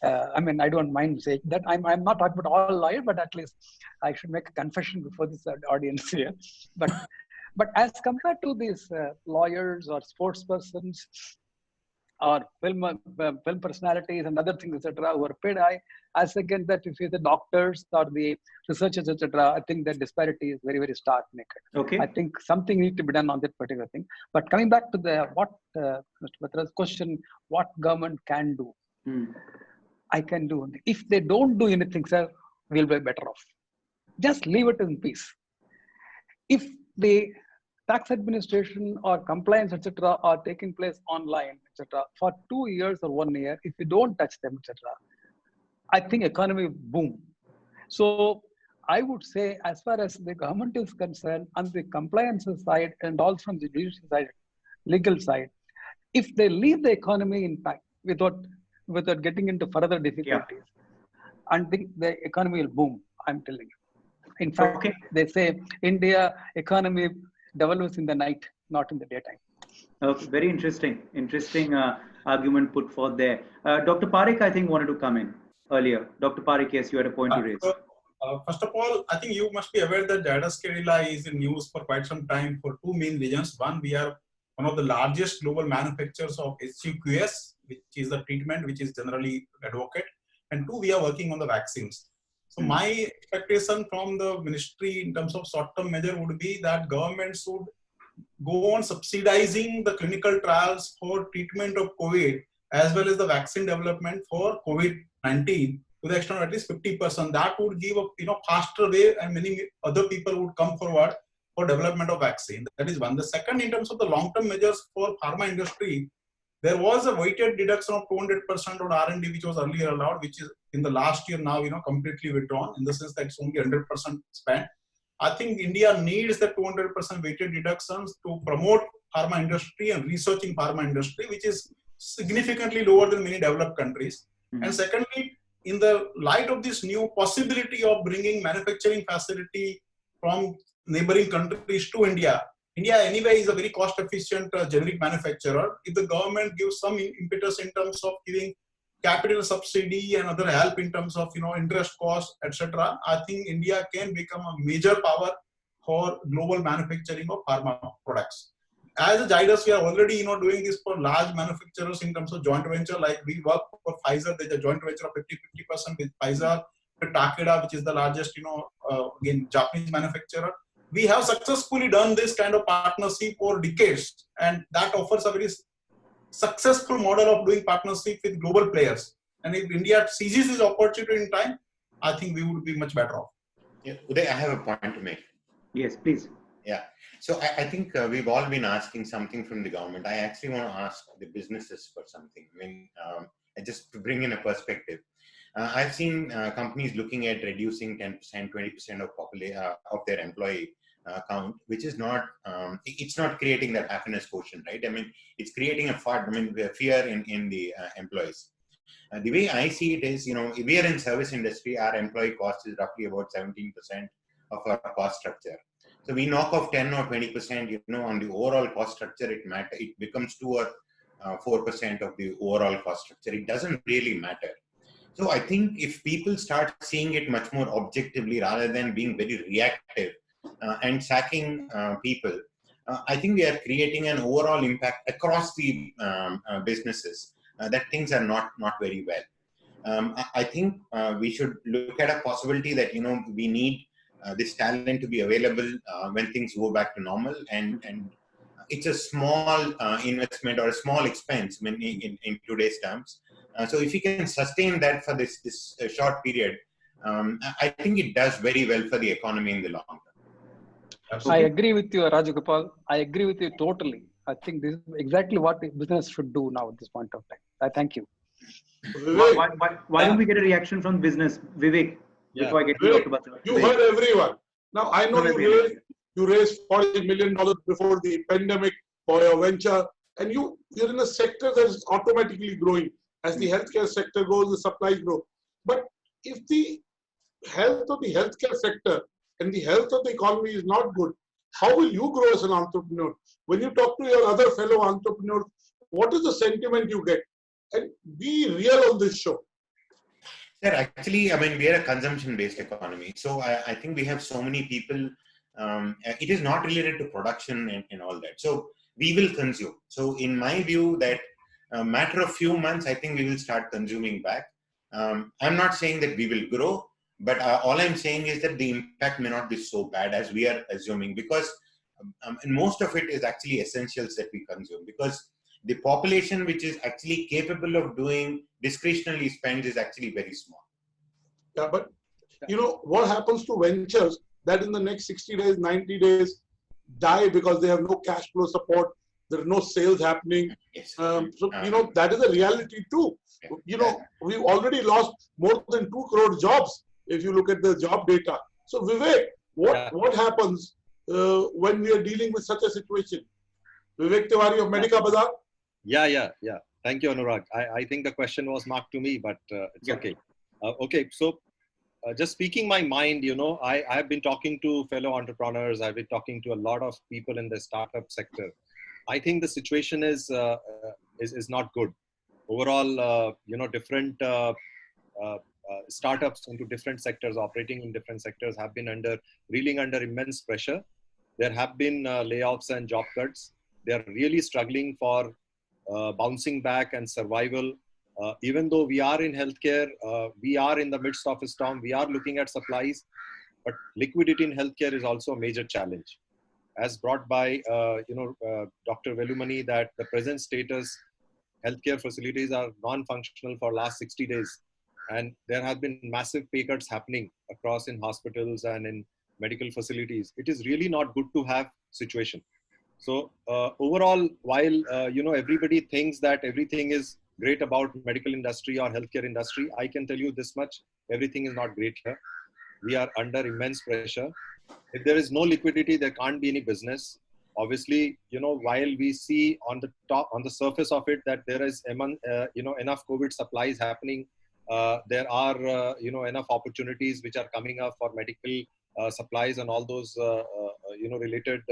I mean, I don't mind saying that. I'm not talking about all lawyers, but at least I should make a confession before this audience here. But as compared to these lawyers or sports persons or film personalities and other things, etc., who are paid high, as against that, if you the doctors or the researchers, etc., I think the disparity is very, very stark naked. Okay. I think something needs to be done on that particular thing. But coming back to the Mr. Batra's question, what government can do? I can do. If they don't do anything, sir, we'll be better off. Just leave it in peace. If the tax administration or compliance, etc., are taking place online, etc., for 2 years or 1 year, if you don't touch them, etc., I think economy will boom. So I would say, as far as the government is concerned, on the compliance side and also from the judicial side, legal side, if they leave the economy intact without getting into further difficulties, I think the economy will boom. I'm telling you. In fact, they say India economy develops in the night, not in the daytime. Okay, very interesting. Interesting argument put forth there. Dr. Parekh, I think, wanted to come in earlier. Dr. Parekh, yes, you had a point to raise. First of all, I think you must be aware that Zydus Cadila is in news for quite some time for two main reasons. One, we are one of the largest global manufacturers of HCQS, which is the treatment which is generally advocate. And two, we are working on the vaccines. So my expectation from the ministry in terms of short-term measure would be that government should go on subsidizing the clinical trials for treatment of COVID as well as the vaccine development for COVID-19 to the extent of at least 50%. That would give a faster way, and many other people would come forward for development of vaccine. That is one. The second, in terms of the long-term measures for pharma industry, there was a weighted deduction of 200% on R&D, which was earlier allowed, which is in the last year now, completely withdrawn, in the sense that it's only 100% spent. I think India needs the 200% weighted deductions to promote pharma industry and research in pharma industry, which is significantly lower than many developed countries. And secondly, in the light of this new possibility of bringing manufacturing facility from neighboring countries to India, India anyway is a very cost-efficient generic manufacturer. If the government gives some impetus in terms of giving capital subsidy and other help in terms of interest cost, etc., I think India can become a major power for global manufacturing of pharma products. As a Zydus, we are already doing this for large manufacturers in terms of joint venture. Like we work for Pfizer, there's a joint venture of 50% with Pfizer, with Takeda, which is the largest again Japanese manufacturer. We have successfully done this kind of partnership for decades, and that offers a very successful model of doing partnership with global players. And if India seizes this opportunity in time, I think we would be much better off. Yeah, Uday, I have a point to make. Yes, please. Yeah. So I think we've all been asking something from the government. I actually want to ask the businesses for something. I mean, just to bring in a perspective. I've seen companies looking at reducing 10%, 20% of their employee count, which is not, it's not creating that happiness quotient, right? I mean, it's creating fear in the employees. The way I see it is, we are in service industry, our employee cost is roughly about 17% of our cost structure. So we knock off 10 or 20%, on the overall cost structure, it becomes 2 or 4% of the overall cost structure. It doesn't really matter. So I think if people start seeing it much more objectively rather than being very reactive and sacking people, I think we are creating an overall impact across the businesses that things are not very well. I think we should look at a possibility that, we need this talent to be available when things go back to normal, and it's a small investment or a small expense in today's terms. So if you can sustain that for this short period, I think it does very well for the economy in the long term. Absolutely. I agree with you, Rajagopal. I agree with you totally. I think this is exactly what business should do now at this point of time. I thank you. Why don't we get a reaction from business, Vivek? Before I get to Dr. Batra's. You heard everyone. Now I know you raised $40 million before the pandemic for your venture, and you're in a sector that is automatically growing. As the healthcare sector grows, the supplies grow. But if the health of the healthcare sector and the health of the economy is not good, how will you grow as an entrepreneur? When you talk to your other fellow entrepreneurs what is the sentiment you get? And be real on this show. Sir, actually, I mean, we are a consumption-based economy. So I think we have so many people. It is not related to production and all that. So we will consume. So in my view, that matter of few months, I think we will start consuming back. I'm not saying that we will grow, but all I'm saying is that the impact may not be so bad as we are assuming, because and most of it is actually essentials that we consume, because the population which is actually capable of doing discretionary spends is actually very small. Yeah, but you know what happens to ventures that in the next 60 days, 90 days die because they have no cash flow support, there are no sales happening. Yes. So, you know, that is a reality too. You know, we've already lost more than 2 crore jobs if you look at the job data. So, Vivek, what happens when we are dealing with such a situation? Vivek Tiwari of Medikabazaar? Yeah. Thank you, Anurag. I think the question was marked to me, but it's okay. Okay, so just speaking my mind, you know, I have been talking to fellow entrepreneurs. I've been talking to a lot of people in the startup sector. I think the situation is not good. Overall, you know, different startups into different sectors, operating in different sectors, have been reeling under immense pressure. There have been layoffs and job cuts. They are really struggling for bouncing back and survival. Even though we are in healthcare, we are in the midst of a storm. We are looking at supplies, but liquidity in healthcare is also a major challenge. As brought by Dr. Velumani, that the present status, healthcare facilities are non-functional for last 60 days. And there have been massive pay cuts happening across in hospitals and in medical facilities. It is really not good to have situation. So overall, while everybody thinks that everything is great about medical industry or healthcare industry, I can tell you this much: everything is not great here. We are under immense pressure. If there is no liquidity, there can't be any business. Obviously, you know, while we see on the surface of it that there is enough COVID supplies happening, there are enough opportunities which are coming up for medical supplies and all those related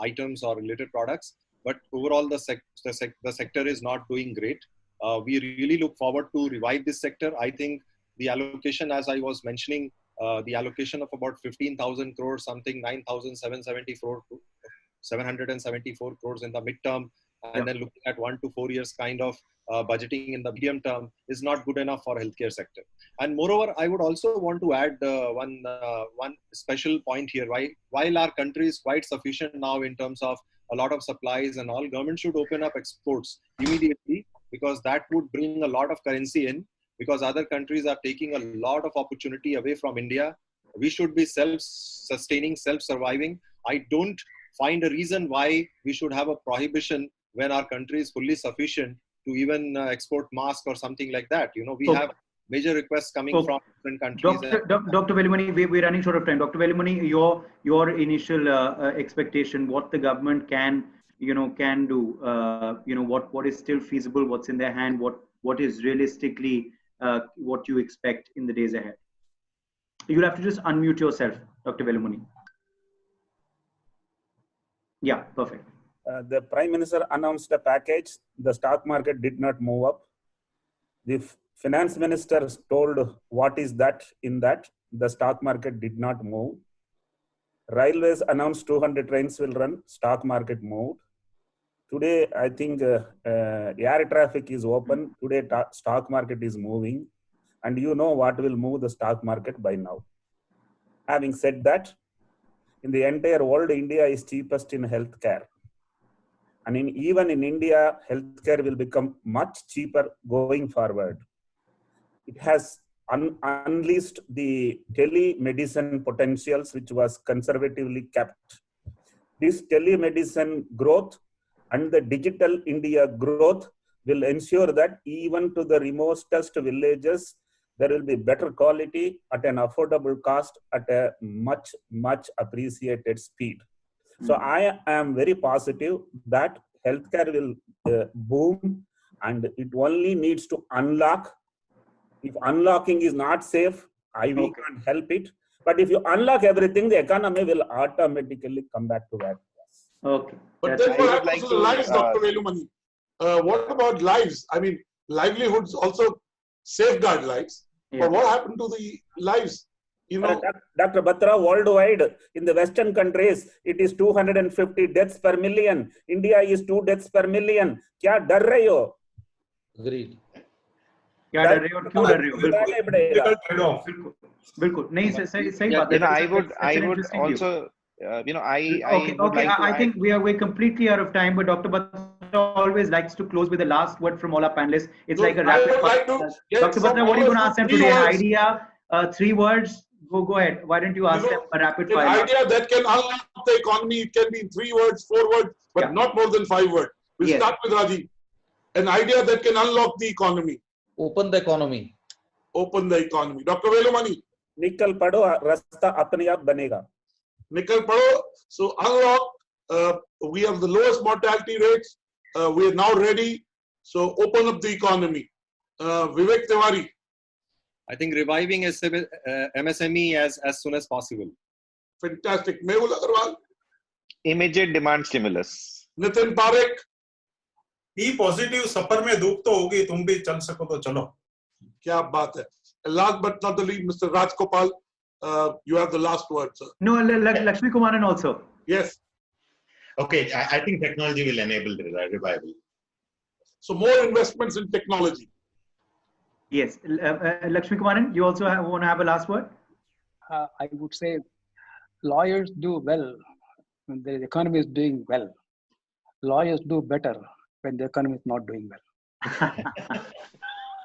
items or related products. But overall, the sector is not doing great. We really look forward to revive this sector. I think the allocation, as I was mentioning, the allocation of about 15,000 crores, something 774 crores in the midterm, and then looking at 1 to 4 years kind of budgeting in the medium term is not good enough for healthcare sector. And moreover, I would also want to add one special point here. While our country is quite sufficient now in terms of a lot of supplies and all, government should open up exports immediately, because that would bring a lot of currency in, because other countries are taking a lot of opportunity away from India. We should be self-sustaining, self-surviving. I don't find a reason why we should have a prohibition when our country is fully sufficient to even export masks or something like that. You know, we have major requests coming from different countries. Dr. Velumani, we're running short of time. Dr. Velumani, your initial expectation, what the government can do, what is still feasible, what's in their hand, what is realistically what you expect in the days ahead. You'll have to just unmute yourself, Dr. Velumani. Yeah, perfect. The Prime Minister announced a package. The stock market did not move up. The Finance Minister told what is that in that. The stock market did not move. Railways announced 200 trains will run. Stock market moved. Today, I think air traffic is open. Today, stock market is moving. And you know what will move the stock market by now. Having said that, in the entire world, India is cheapest in healthcare. And even in India, healthcare will become much cheaper going forward. It has unleashed the telemedicine potentials, which was conservatively kept. This telemedicine growth and the digital India growth will ensure that even to the remotest villages, there will be better quality at an affordable cost at a much, much appreciated speed. So I am very positive that healthcare will boom, and it only needs to unlock. If unlocking is not safe, we can't help it. But if you unlock everything, the economy will automatically come back to where it was. Okay. But then what happens to the lives, Dr. Velumani? what about lives? I mean, livelihoods also safeguard lives. Yeah. But what happened to the lives? You know, Dr. Batra, worldwide, in the Western countries, it is 250 deaths per million. India is 2 deaths per million. क्या डर रहे हो? Agreed. क्या डर रहे हो और क्यों डर रहे हो? बिल्कुल बिल्कुल नहीं सही बात है. I would also I think we're completely out of time, but Dr. Batra always likes to close with the last word from all our panelists. It's like a rapid fire. Dr. Batra, what are you going to ask them today? Idea, 3 words. Go ahead. Why don't you ask them a rapid fire? An idea that can unlock the economy. It can be in 3 words, 4 words, but not more than 5 words. We'll start with Rajiv. An idea that can unlock the economy. Open the economy. Open the economy. Dr. Velumani. निकल पड़ो, रास्ता अपने आप बनेगा. निकल पड़ो. So unlock. We have the lowest mortality rates. We are now ready. So open up the economy. Vivek Tiwari. I think reviving MSME as soon as possible. Fantastic. Mehul Agarwal. Immediate demand stimulus. Nitin Parekh. Be positive. सफर में धूप तो होगी, तुम भी चल सको तो चलो. क्या बात है. Last but not the least, Mr. Raj Gopal, you have the last word, sir. No, Lakshmi Kumaran also. Yes. Okay, I think technology will enable revival. So more investments in technology. Yes. Lakshmi Kumaran, you also want to have a last word? I would say lawyers do well when the economy is doing well. Lawyers do better when the economy is not doing well.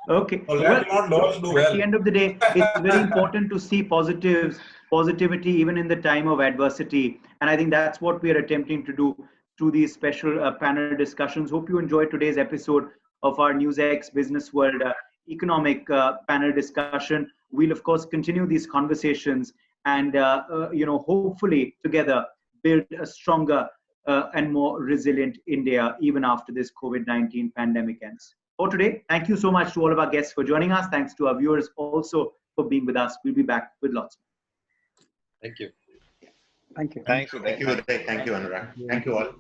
Okay. Well, at the end of the day, it's very important to see positivity even in the time of adversity. And I think that's what we are attempting to do through these special panel discussions. Hope you enjoyed today's episode of our NewsX Business World economic panel discussion. We'll, of course, continue these conversations and, hopefully together build a stronger and more resilient India even after this COVID-19 pandemic ends. For today, thank you so much to all of our guests for joining us. Thanks to our viewers also for being with us. We'll be back with lots more. Thank you. Thank you. Thanks. Thank you, Anurag. Thank you all.